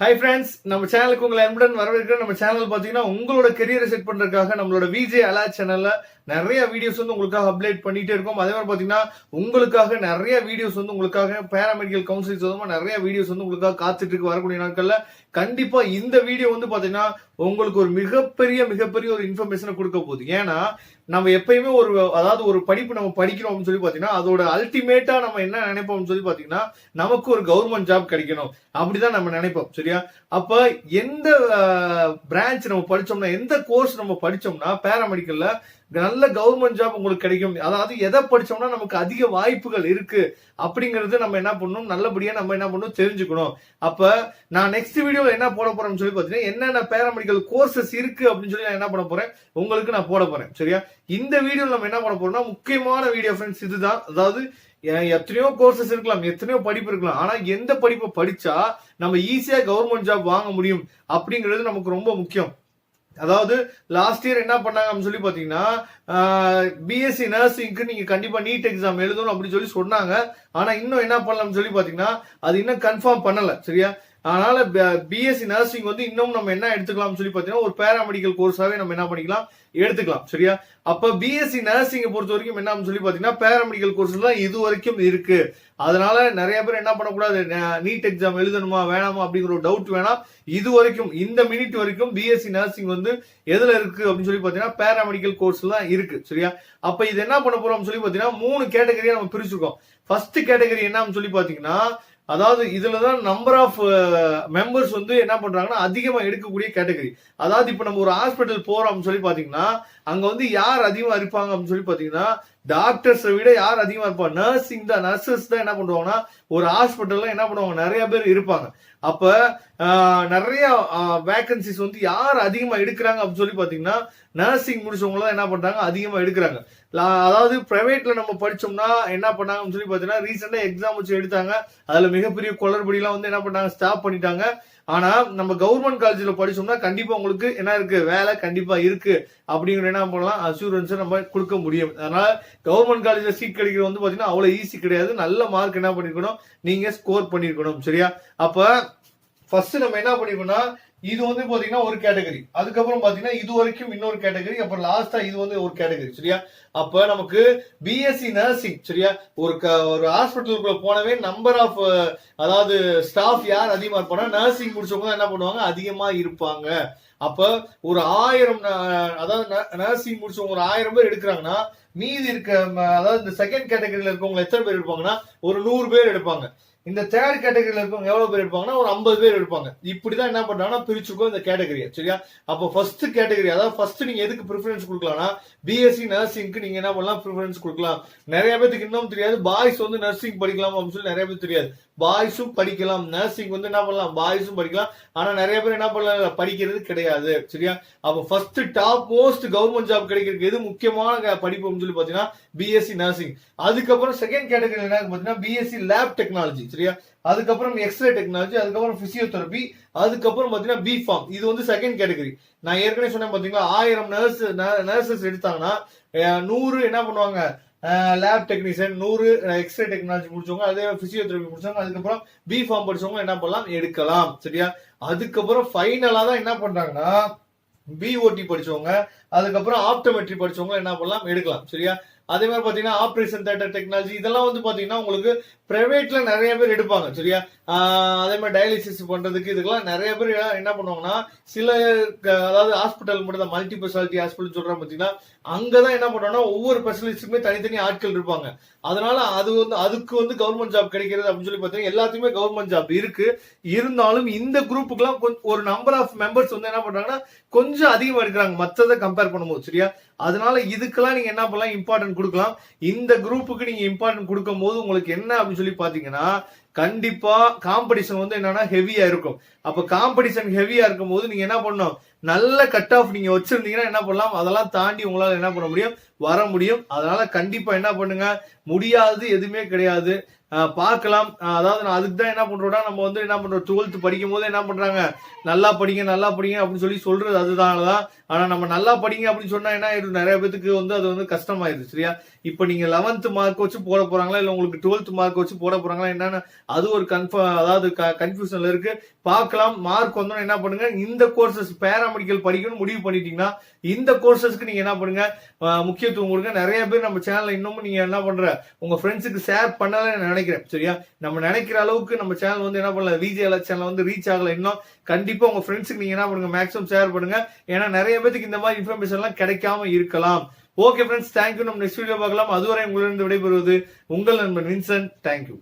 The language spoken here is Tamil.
ஹாய் ஃப்ரெண்ட்ஸ், நம்ம சேனலுக்கு உங்களை அன்புடன் வரவேற்கிறேன். நம்ம சேனல் பாத்தீங்கன்னா உங்களோட கெரியரை செட் பண்றதுக்காக நம்மளோட விஜே அலர்ட் சேனல்ல நிறைய வீடியோஸ் வந்து உங்களுக்காக அப்டேட் பண்ணிட்டே இருக்கோம். அதே மாதிரி பாத்தீங்கன்னா உங்களுக்காக நிறைய வீடியோஸ் வந்து உங்களுக்காக பேராமெடிக்கல் கவுன்சிலிங் சம்பந்தமா நிறைய வீடியோஸ் வந்து உங்களுக்காக காத்துட்டு இருக்கு. வரக்கூடிய நாட்கள்ல கண்டிப்பா இந்த வீடியோ வந்து பாத்தீங்கன்னா உங்களுக்கு ஒரு மிகப்பெரிய ஒரு இன்ஃபர்மேஷனை கொடுக்க போகுது. ஏன்னா நம்ம எப்பயுமே ஒரு படிப்பு நம்ம படிக்கிறோம் அப்படின்னு சொல்லி பாத்தீங்கன்னா அதோட அல்டிமேட்டா நம்ம என்ன நினைப்போம்னு சொல்லி பாத்தீங்கன்னா நமக்கு ஒரு கவர்மெண்ட் ஜாப் கிடைக்கணும் அப்படிதான் நம்ம நினைப்போம். சரியா? அப்ப எந்த பிரான்ச் நம்ம படிச்சோம்னா, எந்த கோர்ஸ் நம்ம படிச்சோம்னா பேராமெடிக்கல்ல நல்ல கவர்மெண்ட் ஜாப் உங்களுக்கு கிடைக்கும், அதாவது எதை படிச்சோம்னா நமக்கு அதிக வாய்ப்புகள் இருக்கு அப்படிங்கறது நம்ம என்ன பண்ணணும், நல்லபடியா நம்ம என்ன பண்ணணும் தெரிஞ்சுக்கணும். அப்ப நான் நெக்ஸ்ட் வீடியோல என்ன போட போறேன்னு சொல்லி பாத்தீங்கன்னா என்னென்ன பேராமெடிக்கல் கோர்சஸ் இருக்கு அப்படின்னு சொல்லி நான் என்ன பண்ண போறேன் உங்களுக்கு நான் போட போறேன். சரியா? இந்த வீடியோல நம்ம என்ன பண்ண போறோம்னா முக்கியமான வீடியோ ஃப்ரெண்ட்ஸ் இதுதான். அதாவது எத்தனையோ கோர்சஸ் இருக்கலாம், எத்தனையோ படிப்பு இருக்கலாம், ஆனா எந்த படிப்பை படிச்சா நம்ம ஈஸியா கவர்மெண்ட் ஜாப் வாங்க முடியும் அப்படிங்கிறது நமக்கு ரொம்ப முக்கியம். அதாவது லாஸ்ட் இயர் என்ன பண்ணாங்க அப்படின்னு சொல்லி பாத்தீங்கன்னா பிஎஸ்சி நர்சிங்க்கு நீங்க கண்டிப்பா நீட் எக்ஸாம் எழுதணும் அப்படின்னு சொல்லி சொன்னாங்க. ஆனா இன்னும் என்ன பண்ணலாம்னு சொல்லி பாத்தீங்கன்னா அது இன்னும் கன்ஃபார்ம் பண்ணல. சரியா? அதனால பிஎஸ்சி நர்சிங் வந்து இன்னும் நம்ம என்ன எடுத்துக்கலாம் சொல்லி பாத்தீங்கன்னா ஒரு பேராமெடிக்கல் கோர்ஸாவே நம்ம என்ன பண்ணிக்கலாம் எடுத்துக்கலாம். சரியா? அப்ப பிஎஸ்சி நர்சிங் பொறுத்த வரைக்கும் என்ன சொல்லி பாத்தீங்கன்னா பேராமெடிக்கல் கோர்ஸ் தான் இது வரைக்கும் இருக்கு. அதனால நிறைய பேர் என்ன பண்ணக்கூடாது, நீட் எக்ஸாம் எழுதணுமா வேணாமா அப்படிங்கிற ஒரு டவுட் வேணாம். இது வரைக்கும் இந்த மினிட் வரைக்கும் பிஎஸ்சி நர்சிங் வந்து எதுல இருக்கு அப்படின்னு சொல்லி பாத்தீங்கன்னா பேராமெடிக்கல் கோர்ஸ் தான் இருக்கு. சரியா? அப்ப இது என்ன பண்ண போறோம் சொல்லி பாத்தீங்கன்னா 3 கேட்டகரியா நம்ம பிரிச்சிருக்கோம். ஃபர்ஸ்ட் கேட்டகரி என்ன சொல்லி பாத்தீங்கன்னா அதாவது இதுலதான் நம்பர் ஆஃப் மெம்பர்ஸ் வந்து என்ன பண்றாங்கன்னா அதிகமா எடுக்கக்கூடிய கேட்டகரி. அதாவது இப்ப நம்ம ஒரு ஹாஸ்பிட்டல் போறோம் சொல்லி பாத்தீங்கன்னா அங்க வந்து யார் அதிகமா இருப்பாங்க அப்படின்னு சொல்லி பாத்தீங்கன்னா டாக்டர்ஸை விட யார் அதிகமா இருப்பாங்க, நர்சிங் தான். நர்சஸ் தான் என்ன பண்ணுவாங்கன்னா ஒரு ஹாஸ்பிட்டல்ல என்ன பண்ணுவாங்க நிறைய பேர் இருப்பாங்க. அப்ப நிறைய வேகன்சிஸ் வந்து யார் அதிகமா எடுக்கிறாங்க அப்படின்னு சொல்லி பாத்தீங்கன்னா நர்சிங் முடிச்சவங்க தான் என்ன பண்றாங்க அதிகமா எடுக்கிறாங்க. அதாவது பிரைவேட்ல நம்ம படிச்சோம்னா என்ன பண்ணாங்கன்னு சொல்லி பாத்தீங்கன்னா ரீசெண்டா எக்ஸாம் வச்சு எடுத்தாங்க, அதுல மிகப்பெரிய குளறுபடி எல்லாம் வந்து என்ன பண்ணாங்க ஸ்டாப் பண்ணிட்டாங்க. ஆனா நம்ம கவர்மெண்ட் காலேஜ்ல படிச்சோம்னா கண்டிப்பா உங்களுக்கு என்ன இருக்கு, வேலை கண்டிப்பா இருக்கு அப்படிங்கிற என்ன பண்ணலாம் அசூரன்ஸ் நம்ம கொடுக்க முடியும். அதனால கவர்மெண்ட் காலேஜ்ல சீட் கிடைக்கிறது வந்து பாத்தீங்கன்னா அவ்வளவு ஈஸி கிடையாது. நல்ல மார்க் என்ன பண்ணிருக்கணும், நீங்க ஸ்கோர் பண்ணிருக்கணும். சரியா? அப்ப ஃபர்ஸ்ட் நம்ம என்ன பண்ணிருக்கோம்னா இது வந்து பாத்தீங்கன்னா ஒரு கேட்டகரி, அதுக்கப்புறம் பாத்தீங்கன்னா இது வரைக்கும் இன்னொரு கேட்டகரி, அப்புறம் லாஸ்டா இது வந்து ஒரு கேட்டகரி. சரியா? அப்ப நமக்கு பிஎஸ்சி நர்சிங் சரியா ஒரு ஹாஸ்பிட்டலுக்குள்ள போனவே நம்பர் ஆஃப் அதாவது ஸ்டாஃப் யார் அதிகமா இருப்பாங்க, நர்சிங் முடிச்சவங்க என்ன பண்ணுவாங்க அதிகமா இருப்பாங்க. அப்ப ஒரு 1000 அதாவது நர்சிங் முடிச்சவங்க ஒரு 1000 பேர் எடுக்கிறாங்கன்னா மீதி இருக்க அதாவது இந்த செகண்ட் கேட்டகரியில இருக்கவங்க எத்தனை பேர் எடுப்பாங்கன்னா ஒரு 100 பேர் எடுப்பாங்க. இந்த தேர்ட் கேட்டகரியில இருக்கவங்க எவ்வளவு பேர் எடுப்பாங்கன்னா ஒரு 50 பேர் எடுப்பாங்க. இப்படிதான் என்ன பண்றாங்கன்னா பிரிச்சுக்கோ இந்த கேட்டகரியை. சரியா? அப்போ ஃபர்ஸ்ட் கேட்டகரி அதாவது ஃபர்ஸ்ட் நீங்க எதுக்கு ப்ரிஃபரன்ஸ் கொடுக்கலாம்னா பிஎஸ்சி நர்சிங்க்கு நீங்க என்ன பண்ணலாம் ப்ரிஃபரன்ஸ் கொடுக்கலாம். நிறைய பேருக்கு இன்னும் தெரியாது பாய்ஸ் வந்து நர்சிங் படிக்கலாம் அப்படின்னு சொல்லி நிறைய பேர் தெரியாது. பாய்ஸும் படிக்கலாம், நர்சிங் வந்து என்ன பண்ணலாம் பாய்ஸும் படிக்கலாம். ஆனா நிறைய பேர் என்ன பண்ணல படிக்கிறது கிடையாது. சரியா? அப்ப first top most government job கிடைக்கிறதுக்கு எது முக்கியமான படிப்பு சொல்லி பாத்தீங்கன்னா பிஎஸ்சி நர்சிங். அதுக்கப்புறம் செகண்ட் கேட்டகரி என்ன பாத்தீங்கன்னா பிஎஸ்சி லேப் டெக்னாலஜி. சரியா? அதுக்கப்புறம் எக்ஸ்ரே டெக்னாலஜி, அதுக்கப்புறம் பிசியோதெரபி, அதுக்கப்புறம் பாத்தீங்கன்னா பி ஃபார்ம். இது வந்து செகண்ட் கேட்டகரி. நான் ஏற்கனவே சொன்னேன் பாத்தீங்களா 1000 நர்சஸ் எடுத்தாங்கன்னா 100 என்ன பண்ணுவாங்க லேப் டெக்னீஷியன், 100 எக்ஸ்ரே டெக்னாலஜி முடிச்சவங்க, அதே பிசியோதெரபி முடிச்சவங்க, அதுக்கப்புறம் பி ஃபார்ம் படிச்சவங்க என்ன பண்ணலாம் எடுக்கலாம். சரியா? அதுக்கப்புறம் ஃபைனலா தான் என்ன பண்றாங்கன்னா பிஓடி படிச்சவங்க, அதுக்கப்புறம் ஆப்டோமெட்ரி படிச்சவங்க என்ன பண்ணலாம் எடுக்கலாம். சரியா? அதே மாதிரி பாத்தீங்கன்னா ஆபரேஷன் தியேட்டர் டெக்னாலஜி இதெல்லாம் வந்து பாத்தீங்கன்னா உங்களுக்கு பிரைவேட்ல நிறைய பேர் எடுப்பாங்க. சரியா? அதே மாதிரி டயாலிசிஸ் பண்றதுக்கு இதுக்கெல்லாம் நிறைய பேர் என்ன பண்ணுவாங்கன்னா சில அதாவது ஹாஸ்பிட்டல் மட்டும் தான் மல்டி ஸ்பெஷாலிட்டி ஹாஸ்பிட்டல் சொல்றாங்க பாத்தீங்கன்னா அங்கதான் என்ன பண்றாங்கன்னா ஒவ்வொரு ஸ்பெஷலிஸ்டுக்குமே தனித்தனி ஆட்கள் இருப்பாங்க. அதனால அது வந்து அதுக்கு வந்து கவர்மெண்ட் ஜாப் கிடைக்கிறது அப்படின்னு சொல்லி பாத்தீங்கன்னா எல்லாத்துக்குமே கவர்மெண்ட் ஜாப் இருக்கு. இருந்தாலும் இந்த குரூப்புக்குலாம் ஒரு நம்பர் ஆஃப் மெம்பர்ஸ் வந்து என்ன பண்றாங்கன்னா கொஞ்சம் அதிகமா இருக்கிறாங்க மற்றதை கம்பேர் பண்ணும்போது. சரியா? அதனால இதுக்கெல்லாம் நீங்க என்ன பண்ணலாம் இம்பார்ட்டன்ட் கொடுக்கலாம். இந்த குரூப்புக்கு நீங்க இம்பார்ட்டன்ட் கொடுக்கும் போது உங்களுக்கு என்ன அப்படின்னு சொல்லி பாத்தீங்கன்னா கண்டிப்பா காம்படிஷன் வந்து என்னன்னா ஹெவியா இருக்கும். அப்ப காம்படிஷன் ஹெவியா இருக்கும் போது நீங்க என்ன பண்ணணும், நல்ல கட் ஆஃப் நீங்க வச்சிருந்தீங்கன்னா என்ன பண்ணலாம் அதெல்லாம் தாண்டி உங்களால என்ன பண்ண முடியும் வர முடியும். அதனால கண்டிப்பா என்ன பண்ணுங்க, முடியாது எதுவுமே கிடையாது, பார்க்கலாம். அதாவது நான் அதுக்கு தான் என்ன பண்றோம்னா நம்ம வந்து என்ன பண்றோம் 12th படிக்கும் போது என்ன பண்றாங்க நல்லா படிங்க அப்படின்னு சொல்லி சொல்றது அதுதானதான். ஆனா நம்ம நல்லா படிங்க அப்படின்னு சொன்னா என்ன ஆயிடுது நிறைய பேத்துக்கு வந்து அது வந்து கஷ்டமாயிருது. சரியா? இப்ப நீங்க 11th மார்க் வச்சு போட போறாங்களா இல்ல உங்களுக்கு 12th மார்க் வச்சு போட போறாங்களா என்னன்னு அது ஒரு அதாவது கன்ஃபியூஷன்ல இருக்கு. பார்க்கலாம். மார்க் வந்தோம் என்ன பண்ணுங்க, இந்த கோர்சஸ் பேராமெடிக்கல் படிக்கணும் முடிவு பண்ணிட்டீங்கன்னா இந்த கோர்சஸ்க்கு நீங்க என்ன பண்ணுங்க, முக்கியத்துவம் கொடுங்க. நிறைய பேர் நம்ம சேனல்ல இன்னமும் நீங்க என்ன பண்ற உங்க ஃப்ரெண்ட்ஸுக்கு ஷேர் பண்ணலன்னு நினைக்கிறேன். சரியா, நம்ம நினைக்கிற அளவுக்கு நம்ம சேனல் வந்து என்ன பண்ணல, விஜே அலர்ட் சேனல் வந்து ரீச் ஆகல இன்னும். கண்டிப்பா உங்க ஃப்ரெண்ட்ஸுக்கு நீங்க என்ன பண்ணுங்க, மேக்ஸிமம் ஷேர் பண்ணுங்க. ஏன்னா நிறைய பேருக்கு இந்த மாதிரி இன்ஃபர்மேஷன் எல்லாம் கிடைக்காம இருக்கலாம். Okay friends, thank you. நம்ம நெக்ஸ்ட் வீடியோ பார்க்கலாம். அதுவரை உங்களிடம் விடைபெறுவது உங்கள் நண்பன் வின்சென்ட். தேங்க்யூ.